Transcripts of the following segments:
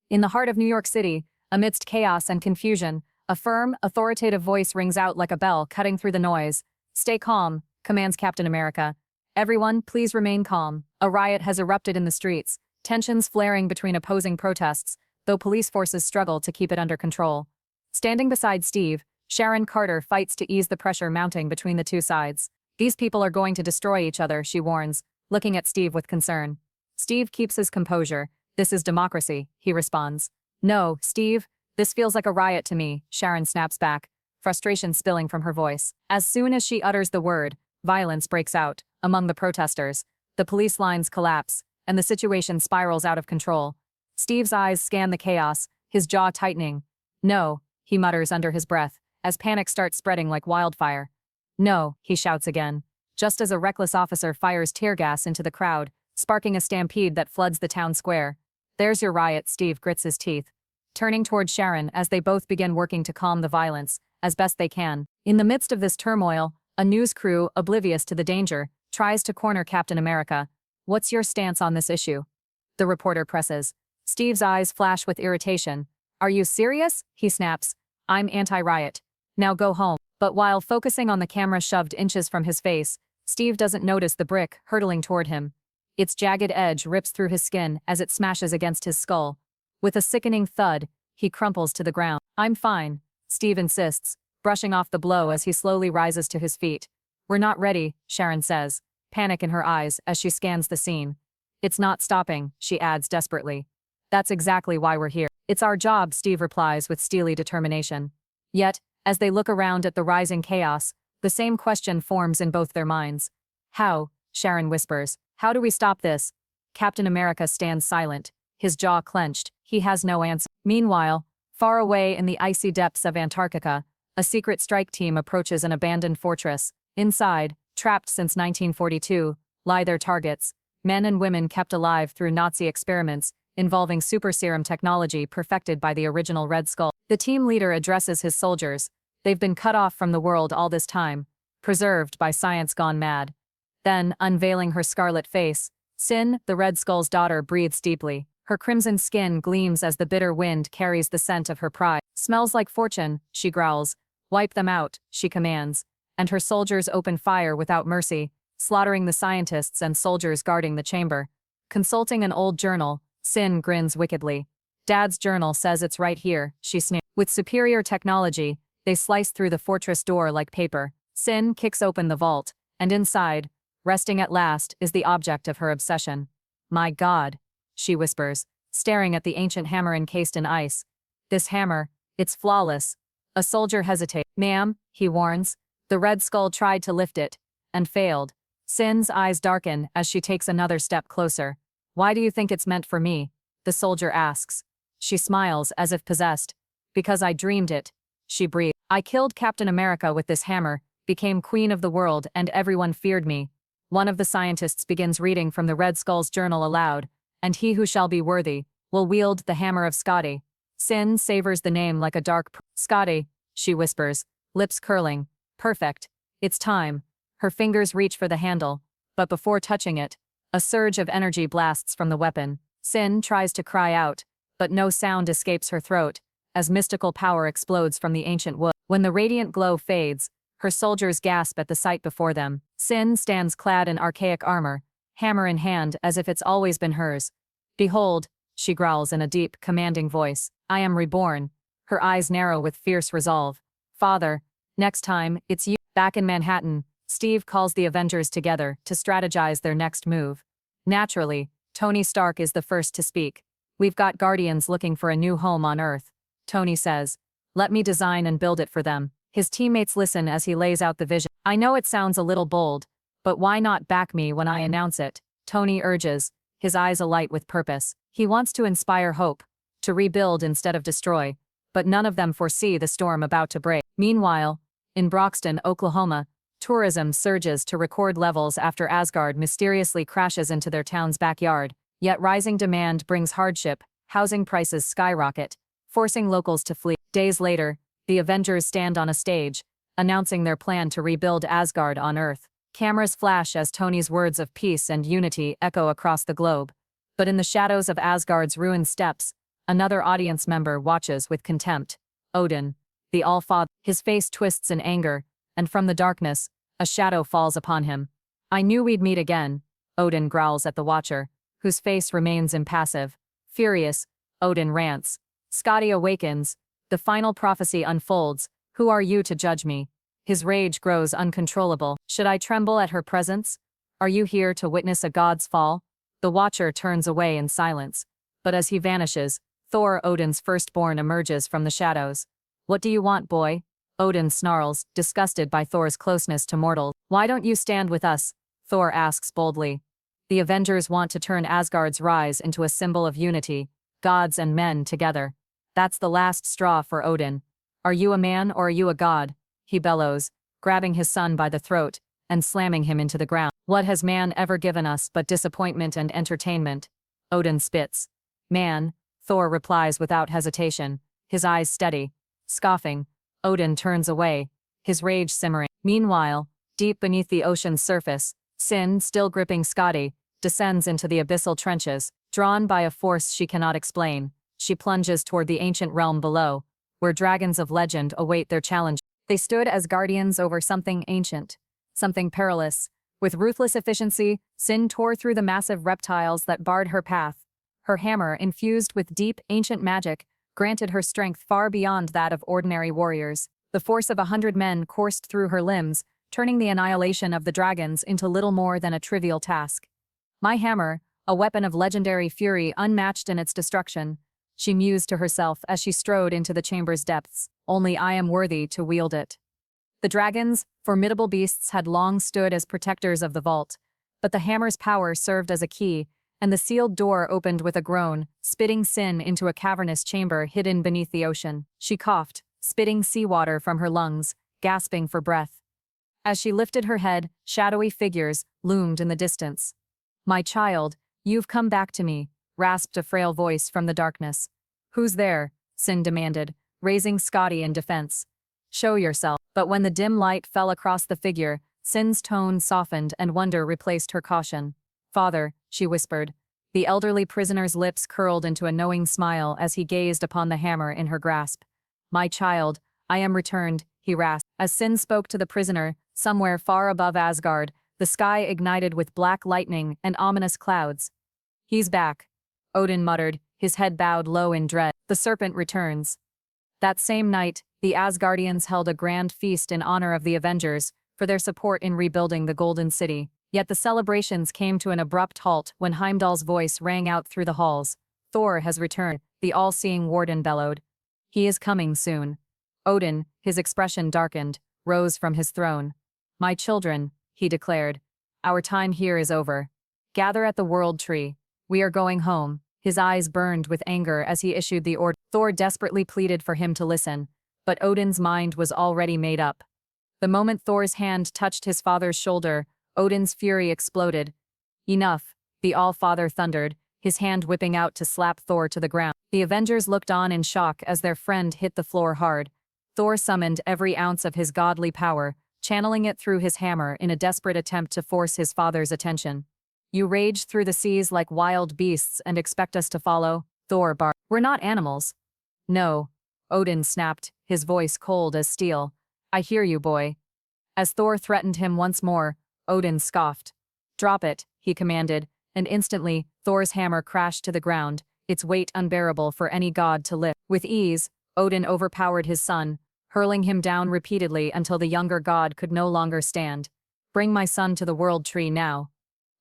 In the heart of New York City, amidst chaos and confusion, a firm, authoritative voice rings out like a bell, cutting through the noise. "Stay calm," commands Captain America. "Everyone, please remain calm." A riot has erupted in the streets, tensions flaring between opposing protests, though police forces struggle to keep it under control. Standing beside Steve, Sharon Carter fights to ease the pressure mounting between the two sides. "These people are going to destroy each other," she warns, looking at Steve with concern. Steve keeps his composure. "This is democracy," he responds. "No, Steve, this feels like a riot to me," Sharon snaps back, frustration spilling from her voice. As soon as she utters the word, violence breaks out among the protesters. The police lines collapse, and the situation spirals out of control. Steve's eyes scan the chaos, his jaw tightening. "No," he mutters under his breath, as panic starts spreading like wildfire. "No," he shouts again, just as a reckless officer fires tear gas into the crowd, sparking a stampede that floods the town square. "There's your riot," Steve grits his teeth, turning toward Sharon as they both begin working to calm the violence, as best they can. In the midst of this turmoil, a news crew, oblivious to the danger, tries to corner Captain America. "What's your stance on this issue?" the reporter presses. Steve's eyes flash with irritation. "Are you serious?" he snaps. "I'm anti-riot. Now go home." But while focusing on the camera shoved inches from his face, Steve doesn't notice the brick hurtling toward him. Its jagged edge rips through his skin as it smashes against his skull. With a sickening thud, he crumples to the ground. "I'm fine," Steve insists, brushing off the blow as he slowly rises to his feet. "We're not ready," Sharon says, panic in her eyes as she scans the scene. "It's not stopping," she adds desperately. "That's exactly why we're here." "It's our job," Steve replies with steely determination. Yet, as they look around at the rising chaos, the same question forms in both their minds. "How?" Sharon whispers. "How do we stop this?" Captain America stands silent, his jaw clenched. He has no answer. Meanwhile, far away in the icy depths of Antarctica, a secret strike team approaches an abandoned fortress. Inside, trapped since 1942, lie their targets, men and women kept alive through Nazi experiments involving super serum technology perfected by the original Red Skull. The team leader addresses his soldiers. They've been cut off from the world all this time, preserved by science gone mad. Then, unveiling her scarlet face, Sin, the Red Skull's daughter, breathes deeply. Her crimson skin gleams as the bitter wind carries the scent of her pride. "Smells like fortune," she growls. "Wipe them out," she commands. And her soldiers open fire without mercy, slaughtering the scientists and soldiers guarding the chamber. Consulting an old journal, Sin grins wickedly. "Dad's journal says it's right here," she sneers. With superior technology, they slice through the fortress door like paper. Sin kicks open the vault, and inside, resting at last, is the object of her obsession. "My God," she whispers, staring at the ancient hammer encased in ice. "This hammer, it's flawless." A soldier hesitates. "Ma'am," he warns. The Red Skull tried to lift it, and failed. Sin's eyes darken as she takes another step closer. "Why do you think it's meant for me?" the soldier asks. She smiles as if possessed. "Because I dreamed it," she breathes. "I killed Captain America with this hammer, became queen of the world, and everyone feared me." One of the scientists begins reading from the Red Skull's journal aloud. "And he who shall be worthy will wield the hammer of Scotty." Sin savors the name like a dark "Scotty," she whispers, lips curling. "Perfect. It's time." Her fingers reach for the handle, but before touching it, a surge of energy blasts from the weapon. Sin tries to cry out, but no sound escapes her throat, as mystical power explodes from the ancient wood. When the radiant glow fades, her soldiers gasp at the sight before them. Sin stands clad in archaic armor, hammer in hand as if it's always been hers. "Behold," she growls in a deep, commanding voice, "I am reborn." Her eyes narrow with fierce resolve. "Father, next time, it's you." Back in Manhattan, Steve calls the Avengers together to strategize their next move. Naturally, Tony Stark is the first to speak. "We've got Guardians looking for a new home on Earth," Tony says. "Let me design and build it for them." His teammates listen as he lays out the vision. "I know it sounds a little bold, but why not back me when I announce it?" Tony urges, his eyes alight with purpose. He wants to inspire hope, to rebuild instead of destroy, but none of them foresee the storm about to break. Meanwhile, in Broxton, Oklahoma, tourism surges to record levels after Asgard mysteriously crashes into their town's backyard, yet rising demand brings hardship, housing prices skyrocket, forcing locals to flee. Days later, the Avengers stand on a stage, announcing their plan to rebuild Asgard on Earth. Cameras flash as Tony's words of peace and unity echo across the globe. But in the shadows of Asgard's ruined steppes, Another audience member watches with contempt. Odin, the All-Father. His face twists in anger, and from the darkness, a shadow falls upon him. I knew we'd meet again, Odin growls at the watcher, whose face remains impassive. Furious, Odin rants. Skadi awakens. The final prophecy unfolds. Who are you to judge me? His rage grows uncontrollable. Should I tremble at her presence? Are you here to witness a god's fall? The watcher turns away in silence. But as he vanishes, Thor, Odin's firstborn, emerges from the shadows. What do you want, boy? Odin snarls, disgusted by Thor's closeness to mortals. Why don't you stand with us? Thor asks boldly. The Avengers want to turn Asgard's rise into a symbol of unity, gods and men together. That's the last straw for Odin. Are you a man or are you a god? He bellows, grabbing his son by the throat and slamming him into the ground. What has man ever given us but disappointment and entertainment? Odin spits. Man, Thor replies without hesitation, his eyes steady. Scoffing, Odin turns away, his rage simmering. Meanwhile, deep beneath the ocean's surface, Sin, still gripping Skadi, descends into the abyssal trenches. Drawn by a force she cannot explain, she plunges toward the ancient realm below, where dragons of legend await their challenge. They stood as guardians over something ancient, something perilous. With ruthless efficiency, Sin tore through the massive reptiles that barred her path. Her hammer, infused with deep, ancient magic, granted her strength far beyond that of ordinary warriors. The force of 100 men coursed through her limbs, turning the annihilation of the dragons into little more than a trivial task. My hammer, a weapon of legendary fury unmatched in its destruction, she mused to herself as she strode into the chamber's depths. Only I am worthy to wield it. The dragons, formidable beasts, had long stood as protectors of the vault, but the hammer's power served as a key, and the sealed door opened with a groan, spitting Sin into a cavernous chamber hidden beneath the ocean. She coughed, spitting seawater from her lungs, gasping for breath. As she lifted her head, shadowy figures loomed in the distance. My child, you've come back to me, rasped a frail voice from the darkness. Who's there? Sin demanded, raising Skadi in defense. Show yourself. But when the dim light fell across the figure, Sin's tone softened and wonder replaced her caution. Father, she whispered. The elderly prisoner's lips curled into a knowing smile as he gazed upon the hammer in her grasp. My child, I am returned, he rasped. As Sin spoke to the prisoner, somewhere far above Asgard, the sky ignited with black lightning and ominous clouds. He's back, Odin muttered, his head bowed low in dread. The serpent returns. That same night, the Asgardians held a grand feast in honor of the Avengers for their support in rebuilding the Golden City. Yet the celebrations came to an abrupt halt when Heimdall's voice rang out through the halls. Thor has returned, the all-seeing warden bellowed. He is coming soon. Odin, his expression darkened, rose from his throne. My children, he declared, our time here is over. Gather at the World Tree. We are going home. His eyes burned with anger as he issued the order. Thor desperately pleaded for him to listen, but Odin's mind was already made up. The moment Thor's hand touched his father's shoulder, Odin's fury exploded. Enough, the All-Father thundered, his hand whipping out to slap Thor to the ground. The Avengers looked on in shock as their friend hit the floor hard. Thor summoned every ounce of his godly power, channeling it through his hammer in a desperate attempt to force his father's attention. You rage through the seas like wild beasts and expect us to follow? Thor barked. We're not animals. No, Odin snapped, his voice cold as steel. I hear you, boy. As Thor threatened him once more, Odin scoffed. Drop it, he commanded, and instantly, Thor's hammer crashed to the ground, its weight unbearable for any god to lift. With ease, Odin overpowered his son, hurling him down repeatedly until the younger god could no longer stand. Bring my son to the World Tree now,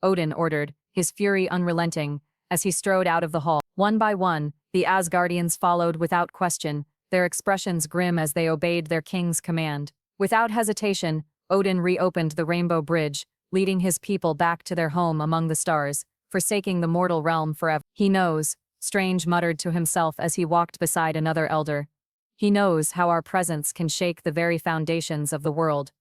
Odin ordered, his fury unrelenting, as he strode out of the hall. One by one, the Asgardians followed without question, their expressions grim as they obeyed their king's command. Without hesitation, Odin reopened the Rainbow Bridge, leading his people back to their home among the stars, forsaking the mortal realm forever. He knows, Strange muttered to himself as he walked beside another elder. He knows how our presence can shake the very foundations of the world.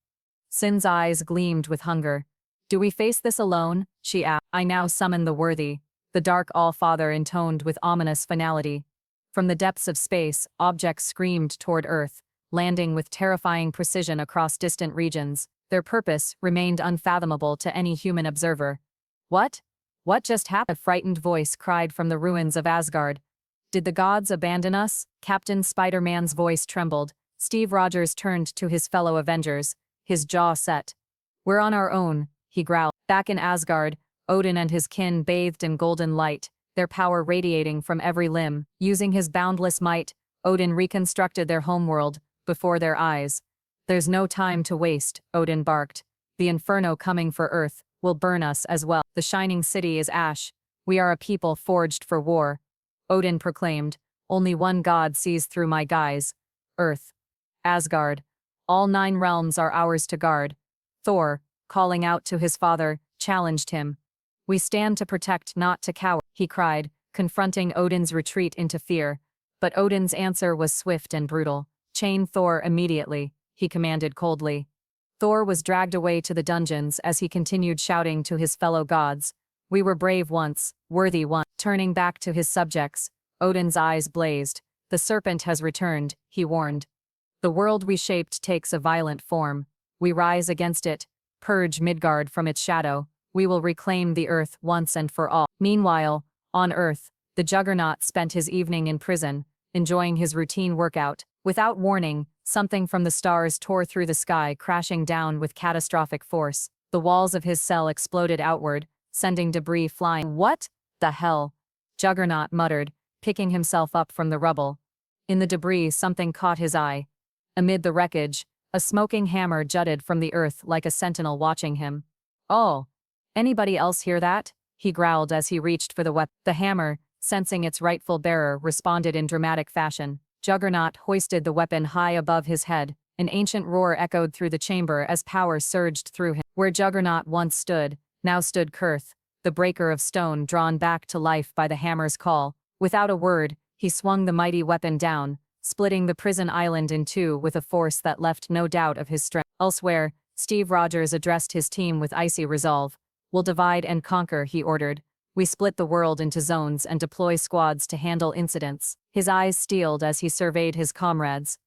Sin's eyes gleamed with hunger. Do we face this alone? She asked. I now summon the worthy, the dark All-Father intoned with ominous finality. From the depths of space, objects screamed toward Earth, landing with terrifying precision across distant regions. Their purpose remained unfathomable to any human observer. What? What just happened? A frightened voice cried from the ruins of Asgard. Did the gods abandon us? Captain Spider-Man's voice trembled. Steve Rogers turned to his fellow Avengers, his jaw set. We're on our own, he growled. Back in Asgard, Odin and his kin bathed in golden light, their power radiating from every limb. Using his boundless might, Odin reconstructed their homeworld before their eyes. There's no time to waste, Odin barked. The inferno coming for Earth will burn us as well. The shining city is ash. We are a people forged for war. Odin proclaimed, only one god sees through my guise. Earth. Asgard. All 9 realms are ours to guard. Thor, calling out to his father, challenged him. We stand to protect, not to cower, he cried, confronting Odin's retreat into fear. But Odin's answer was swift and brutal. Chain Thor immediately, he commanded coldly. Thor was dragged away to the dungeons as he continued shouting to his fellow gods. We were brave once, worthy once. Turning back to his subjects, Odin's eyes blazed. The serpent has returned, he warned. The world we shaped takes a violent form. We rise against it, purge Midgard from its shadow. We will reclaim the earth once and for all. Meanwhile, on Earth, the Juggernaut spent his evening in prison, enjoying his routine workout. Without warning, something from the stars tore through the sky, crashing down with catastrophic force. The walls of his cell exploded outward, sending debris flying. What the hell? Juggernaut muttered, picking himself up from the rubble. In the debris, something caught his eye. Amid the wreckage, a smoking hammer jutted from the earth like a sentinel watching him. Oh, anybody else hear that? He growled as he reached for the weapon. The hammer, sensing its rightful bearer, responded in dramatic fashion. Juggernaut hoisted the weapon high above his head. An ancient roar echoed through the chamber as power surged through him. Where Juggernaut once stood, now stood Kurth, the breaker of stone drawn back to life by the hammer's call. Without a word, he swung the mighty weapon down, splitting the prison island in two with a force that left no doubt of his strength. Elsewhere, Steve Rogers addressed his team with icy resolve. We'll divide and conquer, he ordered. We split the world into zones and deploy squads to handle incidents. His eyes steeled as he surveyed his comrades.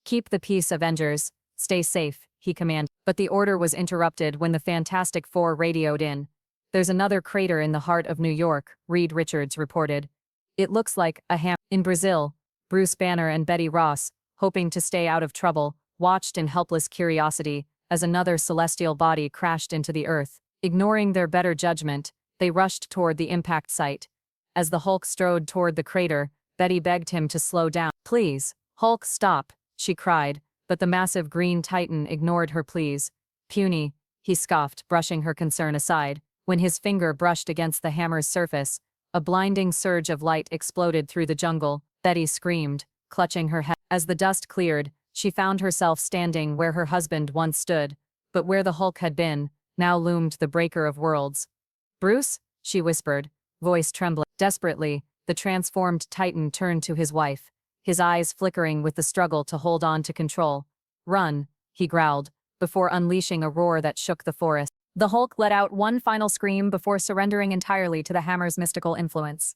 Keep the peace, Avengers. Stay safe, he commanded. But the order was interrupted when the Fantastic Four radioed in. There's another crater in the heart of New York, Reed Richards reported. It looks like a hammer. In Brazil, Bruce Banner and Betty Ross, hoping to stay out of trouble, watched in helpless curiosity as another celestial body crashed into the earth. Ignoring their better judgment, they rushed toward the impact site. As the Hulk strode toward the crater, Betty begged him to slow down. Please, Hulk, stop, she cried, but the massive green titan ignored her pleas. Puny, he scoffed, brushing her concern aside. When his finger brushed against the hammer's surface, a blinding surge of light exploded through the jungle. Betty screamed, clutching her head. As the dust cleared, she found herself standing where her husband once stood, but where the Hulk had been, now loomed the breaker of worlds. Bruce, she whispered, voice trembling. Desperately, the transformed titan turned to his wife, his eyes flickering with the struggle to hold on to control. Run, he growled, before unleashing a roar that shook the forest. The Hulk let out one final scream before surrendering entirely to the hammer's mystical influence.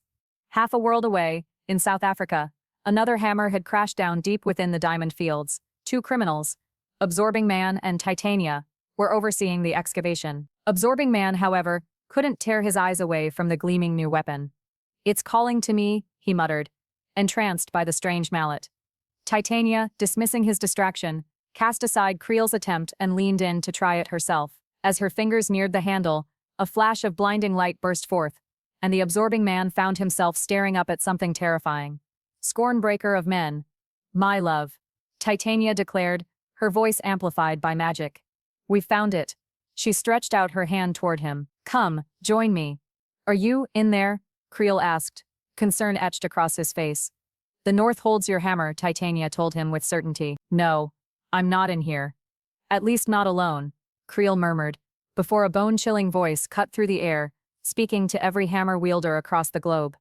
Half a world away, in South Africa, another hammer had crashed down deep within the diamond fields. 2 criminals, Absorbing Man and Titania, were overseeing the excavation. Absorbing Man, however, couldn't tear his eyes away from the gleaming new weapon. It's calling to me, he muttered, entranced by the strange mallet. Titania, dismissing his distraction, cast aside Creel's attempt and leaned in to try it herself. As her fingers neared the handle, a flash of blinding light burst forth, and the Absorbing Man found himself staring up at something terrifying. Scornbreaker of men. My love, Titania declared, her voice amplified by magic. We found it. She stretched out her hand toward him. Come, join me. Are you in there? Creel asked, concern etched across his face. The North holds your hammer, Titania told him with certainty. No, I'm not in here. At least not alone, Creel murmured, before a bone-chilling voice cut through the air, speaking to every hammer wielder across the globe.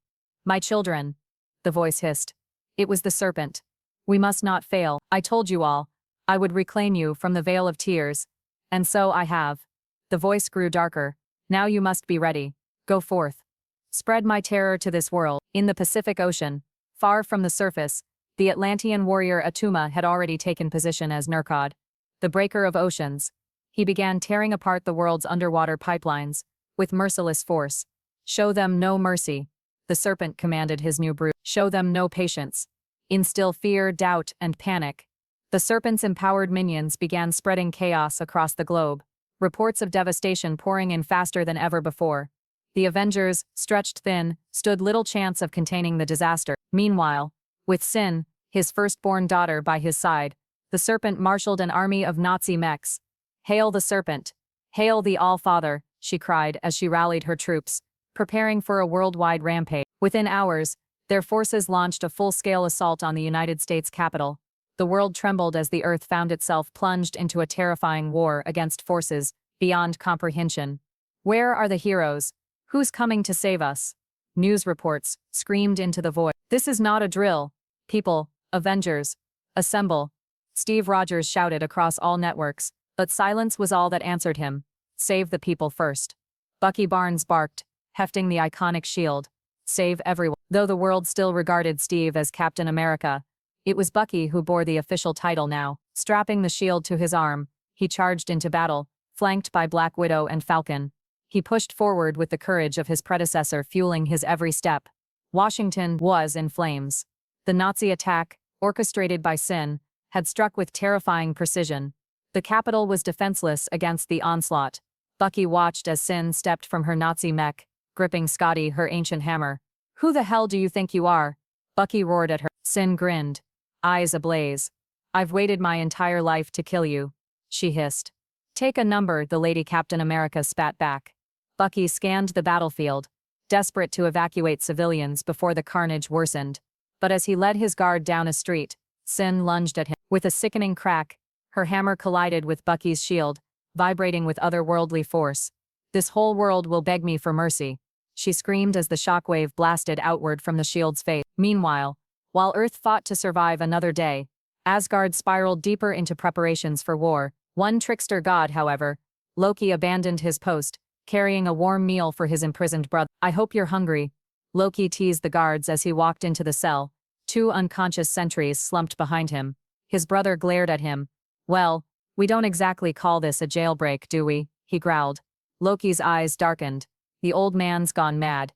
My children, the voice hissed. It was the serpent. We must not fail. I told you all. I would reclaim you from the Vale of Tears. And so I have. The voice grew darker. Now you must be ready. Go forth. Spread my terror to this world. In the Pacific Ocean, far from the surface, the Atlantean warrior Atuma had already taken position as Nurkod, the breaker of oceans. He began tearing apart the world's underwater pipelines, with merciless force. Show them no mercy, the serpent commanded his new brood. Show them no patience. Instill fear, doubt, and panic. The serpent's empowered minions began spreading chaos across the globe, reports of devastation pouring in faster than ever before. The Avengers, stretched thin, stood little chance of containing the disaster. Meanwhile, with Sin, his firstborn daughter, by his side, the serpent marshaled an army of Nazi mechs. "Hail the serpent! Hail the All-Father!" she cried as she rallied her troops, preparing for a worldwide rampage. Within hours, their forces launched a full-scale assault on the United States Capitol. The world trembled as the Earth found itself plunged into a terrifying war against forces beyond comprehension. Where are the heroes? Who's coming to save us? News reports screamed into the void. This is not a drill. People, Avengers, assemble. Steve Rogers shouted across all networks, but silence was all that answered him. Save the people first. Bucky Barnes barked, hefting the iconic shield. Save everyone. Though the world still regarded Steve as Captain America, it was Bucky who bore the official title now. Strapping the shield to his arm, he charged into battle, flanked by Black Widow and Falcon. He pushed forward with the courage of his predecessor fueling his every step. Washington was in flames. The Nazi attack, orchestrated by Sin, had struck with terrifying precision. The Capitol was defenseless against the onslaught. Bucky watched as Sin stepped from her Nazi mech, gripping Scotty her ancient hammer. "Who the hell do you think you are?" Bucky roared at her. Sin grinned, eyes ablaze. "I've waited my entire life to kill you," she hissed. "Take a number," the Lady Captain America spat back. Bucky scanned the battlefield, desperate to evacuate civilians before the carnage worsened. But as he led his guard down a street, Sin lunged at him. With a sickening crack, her hammer collided with Bucky's shield, vibrating with otherworldly force. "This whole world will beg me for mercy," she screamed as the shockwave blasted outward from the shield's face. Meanwhile, while Earth fought to survive another day, Asgard spiraled deeper into preparations for war. One trickster god, however, Loki, abandoned his post, carrying a warm meal for his imprisoned brother. "I hope you're hungry," Loki teased the guards as he walked into the cell. Two unconscious sentries slumped behind him. His brother glared at him. "Well, we don't exactly call this a jailbreak, do we?" he growled. Loki's eyes darkened. "The old man's gone mad.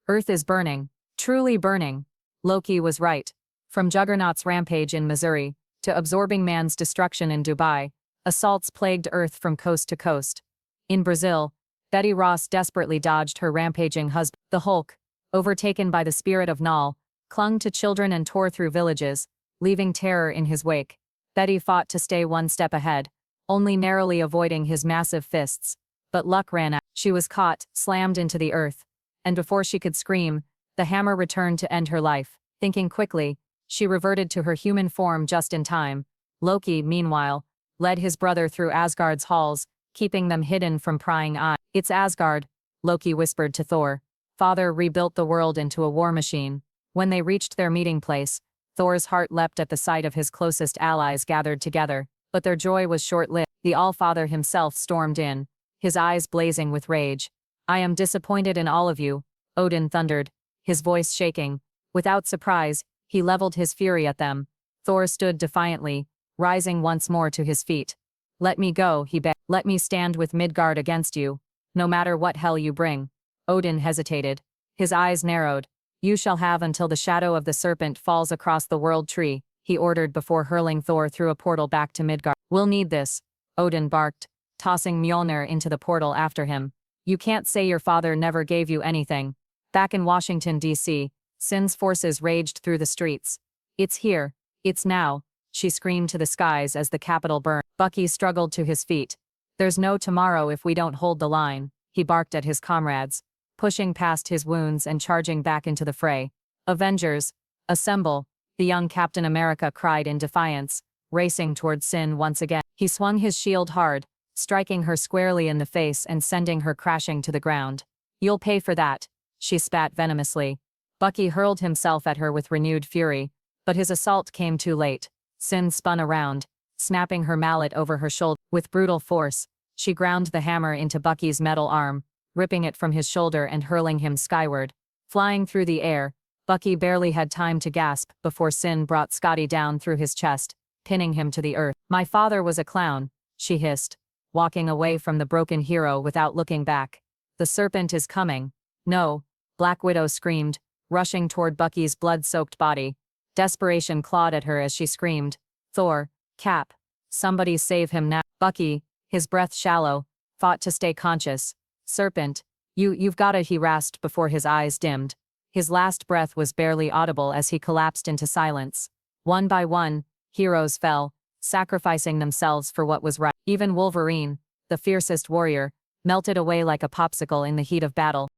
Earth is burning. Truly burning." Loki was right. From Juggernaut's rampage in Missouri to absorbing man's destruction in Dubai, assaults plagued Earth from coast to coast. In Brazil, Betty Ross desperately dodged her rampaging husband. The Hulk, overtaken by the spirit of Nal, clung to children and tore through villages, leaving terror in his wake. Betty fought to stay one step ahead, only narrowly avoiding his massive fists. But luck ran out. She was caught, slammed into the earth. And before she could scream, the hammer returned to end her life. Thinking quickly, she reverted to her human form just in time. Loki, meanwhile, led his brother through Asgard's halls, keeping them hidden from prying eyes. "It's Asgard," Loki whispered to Thor. "Father rebuilt the world into a war machine." When they reached their meeting place, Thor's heart leapt at the sight of his closest allies gathered together, but their joy was short-lived. The All-Father himself stormed in, his eyes blazing with rage. "I am disappointed in all of you," Odin thundered, his voice shaking. Without surprise, he leveled his fury at them. Thor stood defiantly, rising once more to his feet. "Let me go," he begged. "Let me stand with Midgard against you, no matter what hell you bring." Odin hesitated. His eyes narrowed. "You shall have until the shadow of the serpent falls across the world tree," he ordered before hurling Thor through a portal back to Midgard. "We'll need this," Odin barked, tossing Mjolnir into the portal after him. "You can't say your father never gave you anything." Back in Washington, D.C., Sin's forces raged through the streets. "It's here. It's now," she screamed to the skies as the Capitol burned. Bucky struggled to his feet. "There's no tomorrow if we don't hold the line," he barked at his comrades, pushing past his wounds and charging back into the fray. "Avengers, assemble," the young Captain America cried in defiance, racing toward Sin once again. He swung his shield hard, striking her squarely in the face and sending her crashing to the ground. "You'll pay for that," she spat venomously. Bucky hurled himself at her with renewed fury, but his assault came too late. Sin spun around, snapping her mallet over her shoulder. With brutal force, she ground the hammer into Bucky's metal arm, ripping it from his shoulder and hurling him skyward. Flying through the air, Bucky barely had time to gasp before Sin brought Scotty down through his chest, pinning him to the earth. "My father was a clown," she hissed, walking away from the broken hero without looking back. "The serpent is coming." "No," Black Widow screamed, rushing toward Bucky's blood-soaked body. Desperation clawed at her as she screamed, "Thor, Cap, somebody save him now." Bucky, his breath shallow, fought to stay conscious. "Serpent, you've gotta," he rasped before his eyes dimmed. His last breath was barely audible as he collapsed into silence. One by one, heroes fell, sacrificing themselves for what was right. Even Wolverine, the fiercest warrior, melted away like a popsicle in the heat of battle.